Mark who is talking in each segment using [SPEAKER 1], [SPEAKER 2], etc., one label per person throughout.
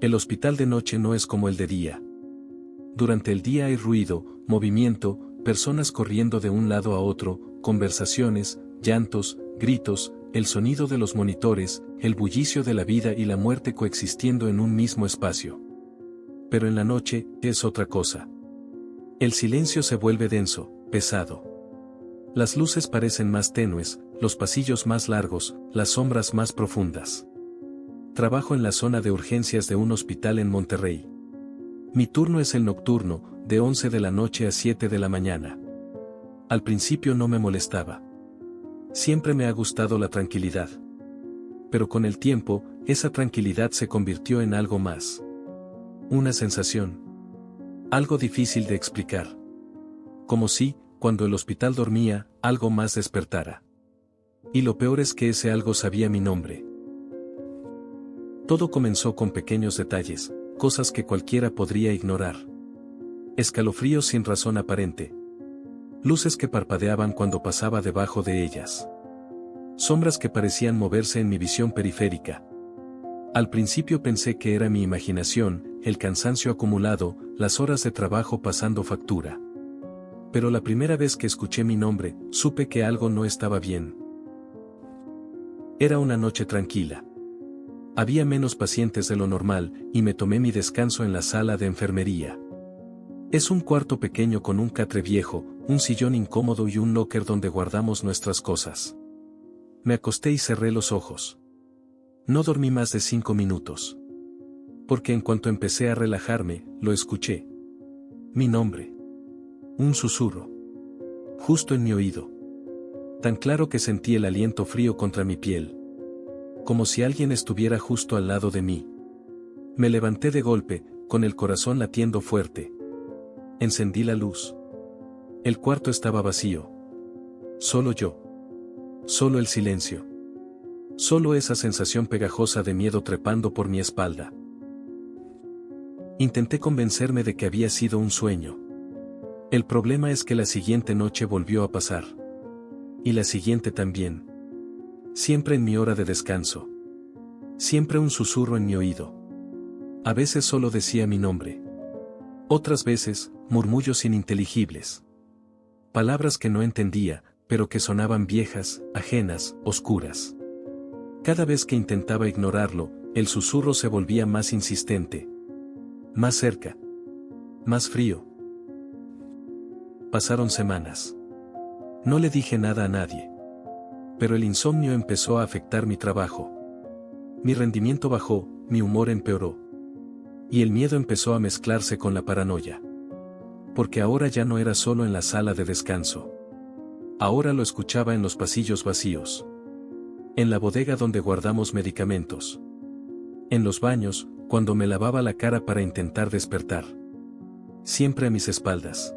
[SPEAKER 1] El hospital de noche no es como el de día. Durante el día hay ruido, movimiento, personas corriendo de un lado a otro, conversaciones, llantos, gritos, el sonido de los monitores, el bullicio de la vida y la muerte coexistiendo en un mismo espacio. Pero en la noche, es otra cosa. El silencio se vuelve denso, pesado. Las luces parecen más tenues, los pasillos más largos, las sombras más profundas. Trabajo en la zona de urgencias de un hospital en Monterrey. Mi turno es el nocturno, de 11 de la noche a 7 de la mañana. Al principio no me molestaba. Siempre me ha gustado la tranquilidad. Pero con el tiempo, esa tranquilidad se convirtió en algo más. Una sensación. Algo difícil de explicar. Como si, cuando el hospital dormía, algo más despertara. Y lo peor es que ese algo sabía mi nombre. Todo comenzó con pequeños detalles, cosas que cualquiera podría ignorar. Escalofríos sin razón aparente. Luces que parpadeaban cuando pasaba debajo de ellas. Sombras que parecían moverse en mi visión periférica. Al principio pensé que era mi imaginación, el cansancio acumulado, las horas de trabajo pasando factura. Pero la primera vez que escuché mi nombre, supe que algo no estaba bien. Era una noche tranquila. Había menos pacientes de lo normal, y me tomé mi descanso en la sala de enfermería. Es un cuarto pequeño con un catre viejo, un sillón incómodo y un locker donde guardamos nuestras cosas. Me acosté y cerré los ojos. No dormí más de 5 minutos. Porque en cuanto empecé a relajarme, lo escuché. Mi nombre. Un susurro. Justo en mi oído. Tan claro que sentí el aliento frío contra mi piel. Como si alguien estuviera justo al lado de mí. Me levanté de golpe, con el corazón latiendo fuerte. Encendí la luz. El cuarto estaba vacío. Solo yo. Solo el silencio. Solo esa sensación pegajosa de miedo trepando por mi espalda. Intenté convencerme de que había sido un sueño. El problema es que la siguiente noche volvió a pasar. Y la siguiente también. Siempre en mi hora de descanso. Siempre un susurro en mi oído. A veces solo decía mi nombre. Otras veces, murmullos ininteligibles. Palabras que no entendía, pero que sonaban viejas, ajenas, oscuras. Cada vez que intentaba ignorarlo, el susurro se volvía más insistente. Más cerca. Más frío. Pasaron semanas. No le dije nada a nadie. Pero el insomnio empezó a afectar mi trabajo. Mi rendimiento bajó, mi humor empeoró. Y el miedo empezó a mezclarse con la paranoia. Porque ahora ya no era solo en la sala de descanso. Ahora lo escuchaba en los pasillos vacíos. En la bodega donde guardamos medicamentos. En los baños, cuando me lavaba la cara para intentar despertar. Siempre a mis espaldas.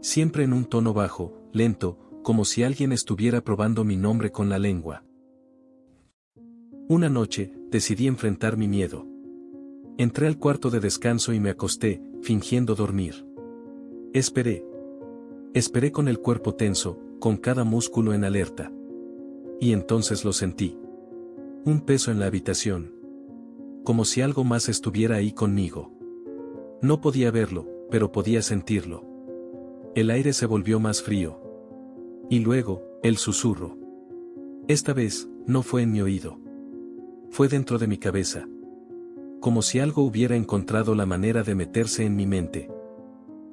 [SPEAKER 1] Siempre en un tono bajo, lento, como si alguien estuviera probando mi nombre con la lengua. Una noche, decidí enfrentar mi miedo. Entré al cuarto de descanso y me acosté, fingiendo dormir. Esperé. Esperé con el cuerpo tenso, con cada músculo en alerta. Y entonces lo sentí. Un peso en la habitación. Como si algo más estuviera ahí conmigo. No podía verlo, pero podía sentirlo. El aire se volvió más frío. Y luego, el susurro. Esta vez, no fue en mi oído. Fue dentro de mi cabeza. Como si algo hubiera encontrado la manera de meterse en mi mente.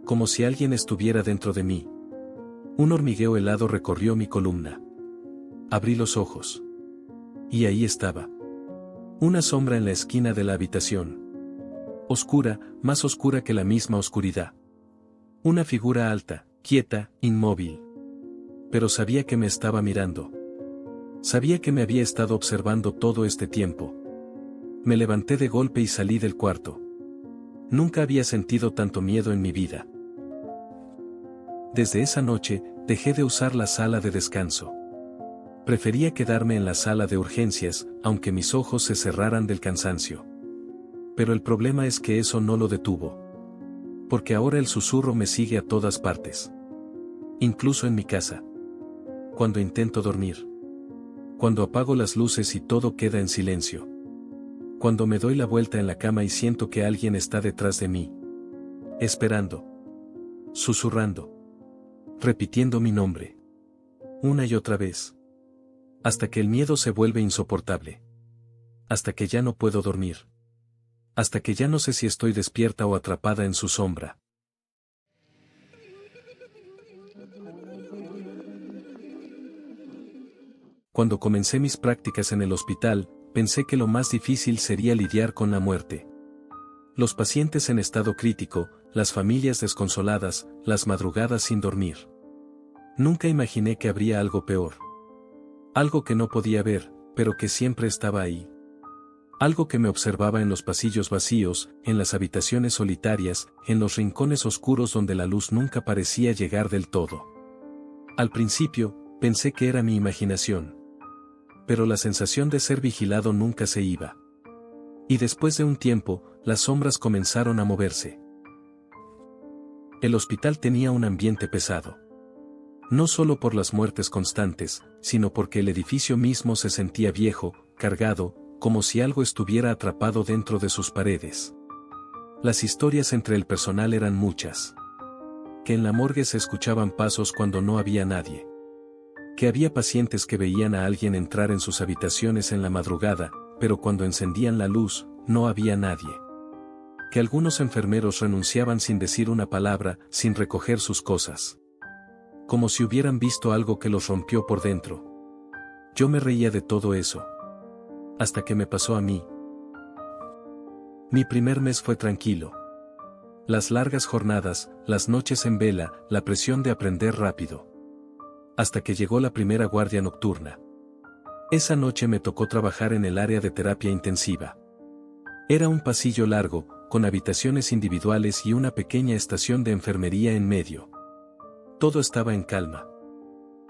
[SPEAKER 1] Como si alguien estuviera dentro de mí. Un hormigueo helado recorrió mi columna. Abrí los ojos. Y ahí estaba. Una sombra en la esquina de la habitación. Oscura, más oscura que la misma oscuridad. Una figura alta, quieta, inmóvil. Pero sabía que me estaba mirando. Sabía que me había estado observando todo este tiempo. Me levanté de golpe y salí del cuarto. Nunca había sentido tanto miedo en mi vida. Desde esa noche, dejé de usar la sala de descanso. Prefería quedarme en la sala de urgencias, aunque mis ojos se cerraran del cansancio. Pero el problema es que eso no lo detuvo. Porque ahora el susurro me sigue a todas partes. Incluso en mi casa. Cuando intento dormir. Cuando apago las luces y todo queda en silencio. Cuando me doy la vuelta en la cama y siento que alguien está detrás de mí. Esperando. Susurrando. Repitiendo mi nombre. Una y otra vez. Hasta que el miedo se vuelve insoportable. Hasta que ya no puedo dormir. Hasta que ya no sé si estoy despierta o atrapada en su sombra. Cuando comencé mis prácticas en el hospital, pensé que lo más difícil sería lidiar con la muerte. Los pacientes en estado crítico, las familias desconsoladas, las madrugadas sin dormir. Nunca imaginé que habría algo peor. Algo que no podía ver, pero que siempre estaba ahí. Algo que me observaba en los pasillos vacíos, en las habitaciones solitarias, en los rincones oscuros donde la luz nunca parecía llegar del todo. Al principio, pensé que era mi imaginación. Pero la sensación de ser vigilado nunca se iba. Y después de un tiempo, las sombras comenzaron a moverse. El hospital tenía un ambiente pesado. No solo por las muertes constantes, sino porque el edificio mismo se sentía viejo, cargado, como si algo estuviera atrapado dentro de sus paredes. Las historias entre el personal eran muchas. Que en la morgue se escuchaban pasos cuando no había nadie. Que había pacientes que veían a alguien entrar en sus habitaciones en la madrugada, pero cuando encendían la luz, no había nadie. Que algunos enfermeros renunciaban sin decir una palabra, sin recoger sus cosas. Como si hubieran visto algo que los rompió por dentro. Yo me reía de todo eso. Hasta que me pasó a mí. Mi primer mes fue tranquilo. Las largas jornadas, las noches en vela, la presión de aprender rápido. Hasta que llegó la primera guardia nocturna. Esa noche me tocó trabajar en el área de terapia intensiva. Era un pasillo largo, con habitaciones individuales y una pequeña estación de enfermería en medio. Todo estaba en calma.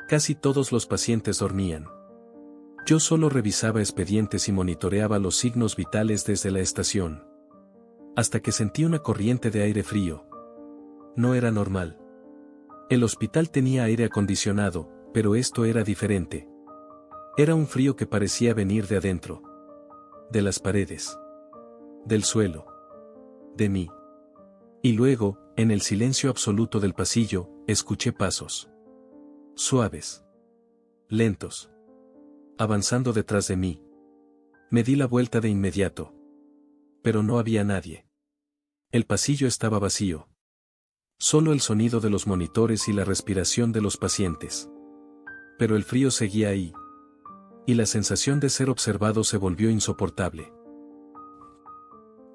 [SPEAKER 1] Casi todos los pacientes dormían. Yo solo revisaba expedientes y monitoreaba los signos vitales desde la estación. Hasta que sentí una corriente de aire frío. No era normal. El hospital tenía aire acondicionado, pero esto era diferente. Era un frío que parecía venir de adentro. De las paredes. Del suelo. De mí. Y luego, en el silencio absoluto del pasillo, escuché pasos. Suaves. Lentos. Avanzando detrás de mí. Me di la vuelta de inmediato. Pero no había nadie. El pasillo estaba vacío. Solo el sonido de los monitores y la respiración de los pacientes. Pero el frío seguía ahí. Y la sensación de ser observado se volvió insoportable.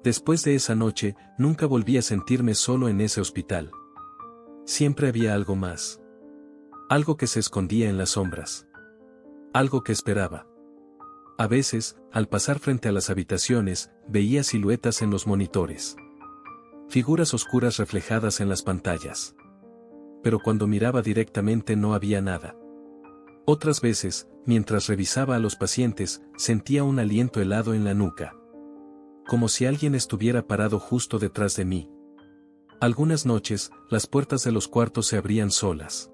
[SPEAKER 1] Después de esa noche, nunca volví a sentirme solo en ese hospital. Siempre había algo más. Algo que se escondía en las sombras. Algo que esperaba. A veces, al pasar frente a las habitaciones, veía siluetas en los monitores. Figuras oscuras reflejadas en las pantallas. Pero cuando miraba directamente no había nada. Otras veces, mientras revisaba a los pacientes, sentía un aliento helado en la nuca. Como si alguien estuviera parado justo detrás de mí. Algunas noches, las puertas de los cuartos se abrían solas.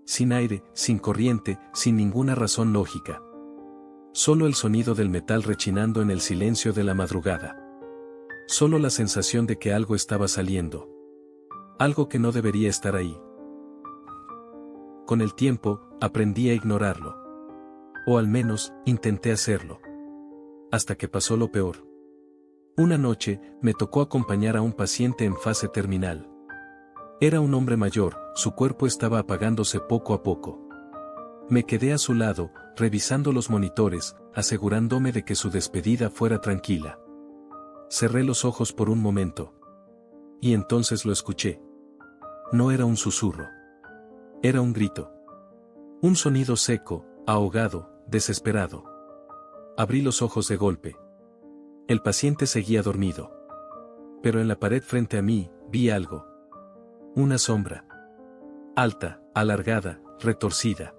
[SPEAKER 1] Sin aire, sin corriente, sin ninguna razón lógica. Solo el sonido del metal rechinando en el silencio de la madrugada. Solo la sensación de que algo estaba saliendo. Algo que no debería estar ahí. Con el tiempo, aprendí a ignorarlo. O al menos, intenté hacerlo. Hasta que pasó lo peor. Una noche, me tocó acompañar a un paciente en fase terminal. Era un hombre mayor, su cuerpo estaba apagándose poco a poco. Me quedé a su lado, revisando los monitores, asegurándome de que su despedida fuera tranquila. Cerré los ojos por un momento. Y entonces lo escuché. No era un susurro. Era un grito. Un sonido seco, ahogado, desesperado. Abrí los ojos de golpe. El paciente seguía dormido. Pero en la pared frente a mí, vi algo. Una sombra. Alta, alargada, retorcida.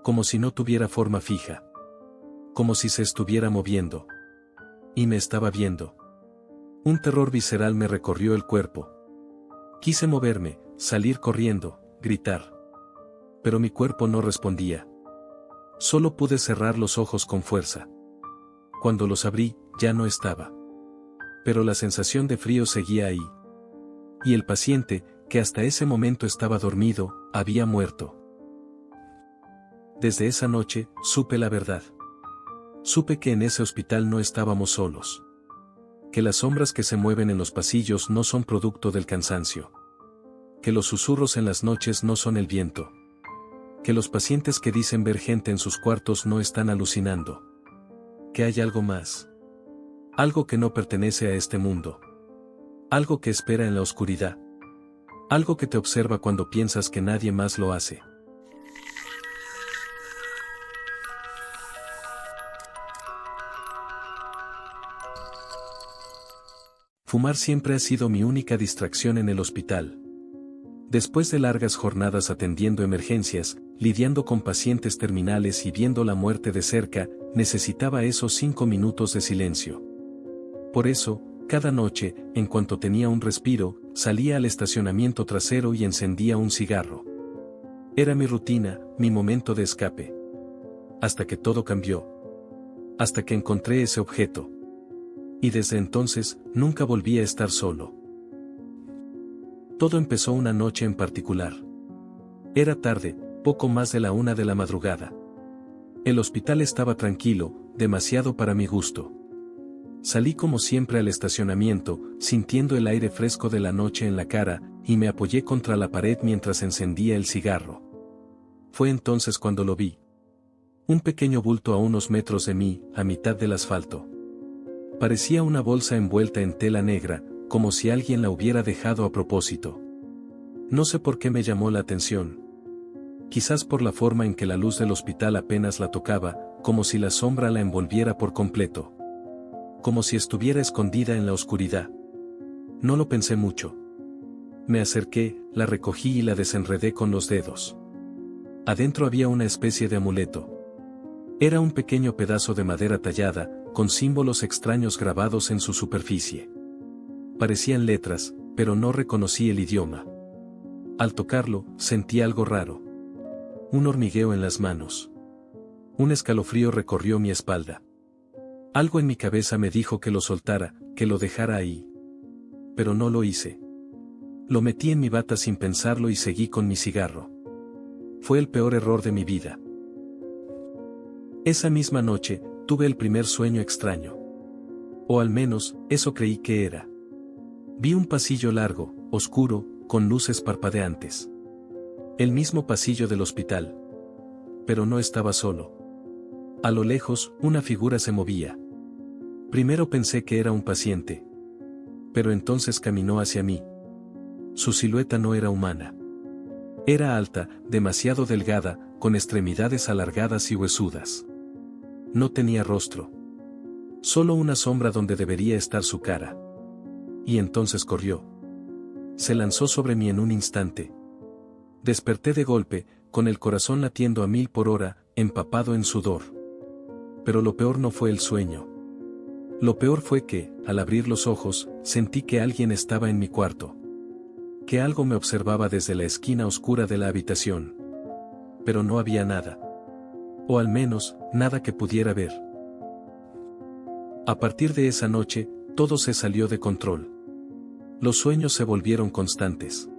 [SPEAKER 1] Como si no tuviera forma fija. Como si se estuviera moviendo. Y me estaba viendo. Un terror visceral me recorrió el cuerpo. Quise moverme, salir corriendo, gritar. Pero mi cuerpo no respondía. Solo pude cerrar los ojos con fuerza. Cuando los abrí, ya no estaba. Pero la sensación de frío seguía ahí. Y el paciente, que hasta ese momento estaba dormido, había muerto. Desde esa noche, supe la verdad. Supe que en ese hospital no estábamos solos. Que las sombras que se mueven en los pasillos no son producto del cansancio. Que los susurros en las noches no son el viento. Que los pacientes que dicen ver gente en sus cuartos no están alucinando. Que hay algo más. Algo que no pertenece a este mundo. Algo que espera en la oscuridad. Algo que te observa cuando piensas que nadie más lo hace. Fumar siempre ha sido mi única distracción en el hospital. Después de largas jornadas atendiendo emergencias, lidiando con pacientes terminales y viendo la muerte de cerca, necesitaba esos 5 minutos de silencio. Por eso, cada noche, en cuanto tenía un respiro, salía al estacionamiento trasero y encendía un cigarro. Era mi rutina, mi momento de escape. Hasta que todo cambió. Hasta que encontré ese objeto. Y desde entonces, nunca volví a estar solo. Todo empezó una noche en particular. Era tarde, poco más de la 1 de la madrugada. El hospital estaba tranquilo, demasiado para mi gusto. Salí como siempre al estacionamiento, sintiendo el aire fresco de la noche en la cara, y me apoyé contra la pared mientras encendía el cigarro. Fue entonces cuando lo vi. Un pequeño bulto a unos metros de mí, a mitad del asfalto. Parecía una bolsa envuelta en tela negra, como si alguien la hubiera dejado a propósito. No sé por qué me llamó la atención. Quizás por la forma en que la luz del hospital apenas la tocaba, como si la sombra la envolviera por completo. Como si estuviera escondida en la oscuridad. No lo pensé mucho. Me acerqué, la recogí y la desenredé con los dedos. Adentro había una especie de amuleto. Era un pequeño pedazo de madera tallada, con símbolos extraños grabados en su superficie. Parecían letras, pero no reconocí el idioma. Al tocarlo, sentí algo raro. Un hormigueo en las manos. Un escalofrío recorrió mi espalda. Algo en mi cabeza me dijo que lo soltara, que lo dejara ahí. Pero no lo hice. Lo metí en mi bata sin pensarlo y seguí con mi cigarro. Fue el peor error de mi vida. Esa misma noche, tuve el primer sueño extraño. O al menos, eso creí que era. Vi un pasillo largo, oscuro, con luces parpadeantes. El mismo pasillo del hospital. Pero no estaba solo. A lo lejos, una figura se movía. Primero pensé que era un paciente. Pero entonces caminó hacia mí. Su silueta no era humana. Era alta, demasiado delgada, con extremidades alargadas y huesudas. No tenía rostro. Solo una sombra donde debería estar su cara. Y entonces corrió. Se lanzó sobre mí en un instante. Desperté de golpe, con el corazón latiendo a 1000 por hora, empapado en sudor. Pero lo peor no fue el sueño. Lo peor fue que, al abrir los ojos, sentí que alguien estaba en mi cuarto. Que algo me observaba desde la esquina oscura de la habitación. Pero no había nada. O al menos, nada que pudiera ver. A partir de esa noche, todo se salió de control. Los sueños se volvieron constantes.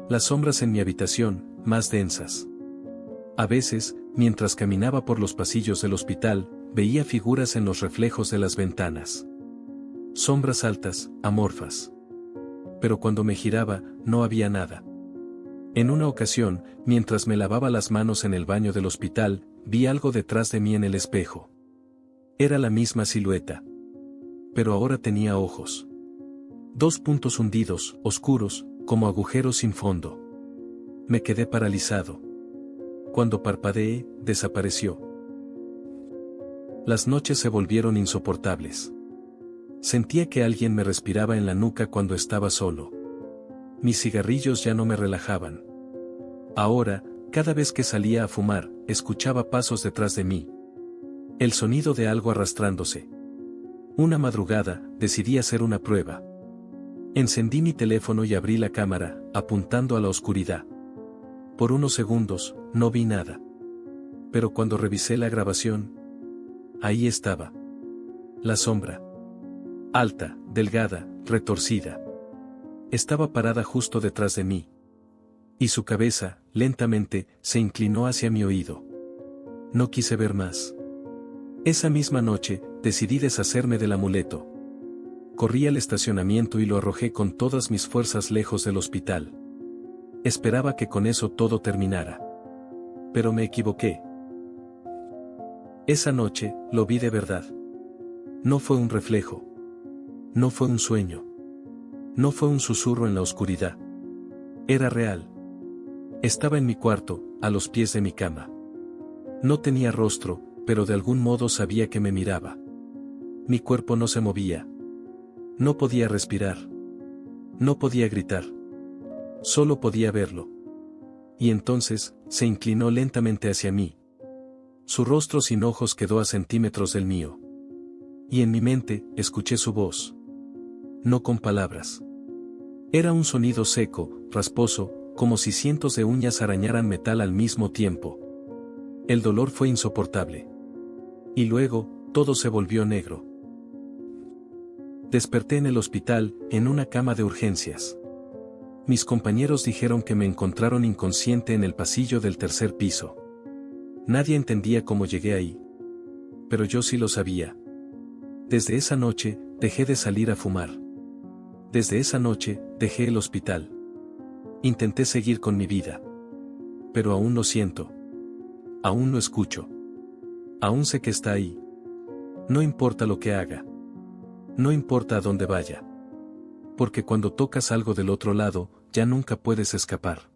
[SPEAKER 1] Las sombras en mi habitación, más densas. A veces, mientras caminaba por los pasillos del hospital, veía figuras en los reflejos de las ventanas. Sombras altas, amorfas. Pero cuando me giraba, no había nada. En una ocasión, mientras me lavaba las manos en el baño del hospital, vi algo detrás de mí en el espejo. Era la misma silueta. Pero ahora tenía ojos. 2 puntos hundidos, oscuros, como agujeros sin fondo. Me quedé paralizado. Cuando parpadeé, desapareció. Las noches se volvieron insoportables. Sentía que alguien me respiraba en la nuca cuando estaba solo. Mis cigarrillos ya no me relajaban. Ahora, cada vez que salía a fumar, escuchaba pasos detrás de mí. El sonido de algo arrastrándose. Una madrugada, decidí hacer una prueba. Encendí mi teléfono y abrí la cámara, apuntando a la oscuridad. Por unos segundos, no vi nada. Pero cuando revisé la grabación, ahí estaba. La sombra. Alta, delgada, retorcida. Estaba parada justo detrás de mí. Y su cabeza, lentamente, se inclinó hacia mi oído. No quise ver más. Esa misma noche, decidí deshacerme del amuleto. Corrí al estacionamiento y lo arrojé con todas mis fuerzas lejos del hospital. Esperaba que con eso todo terminara. Pero me equivoqué. Esa noche, lo vi de verdad. No fue un reflejo. No fue un sueño. No fue un susurro en la oscuridad. Era real. Estaba en mi cuarto, a los pies de mi cama. No tenía rostro, pero de algún modo sabía que me miraba. Mi cuerpo no se movía. No podía respirar. No podía gritar. Solo podía verlo. Y entonces, se inclinó lentamente hacia mí. Su rostro sin ojos quedó a centímetros del mío. Y en mi mente, escuché su voz. No con palabras. Era un sonido seco, rasposo, como si cientos de uñas arañaran metal al mismo tiempo. El dolor fue insoportable. Y luego, todo se volvió negro. Desperté en el hospital, en una cama de urgencias. Mis compañeros dijeron que me encontraron inconsciente en el pasillo del tercer piso. Nadie entendía cómo llegué ahí. Pero yo sí lo sabía. Desde esa noche, dejé de salir a fumar. Desde esa noche, dejé el hospital. Intenté seguir con mi vida. Pero aún lo siento. Aún lo escucho. Aún sé que está ahí. No importa lo que haga. No importa a dónde vaya. Porque cuando tocas algo del otro lado, ya nunca puedes escapar.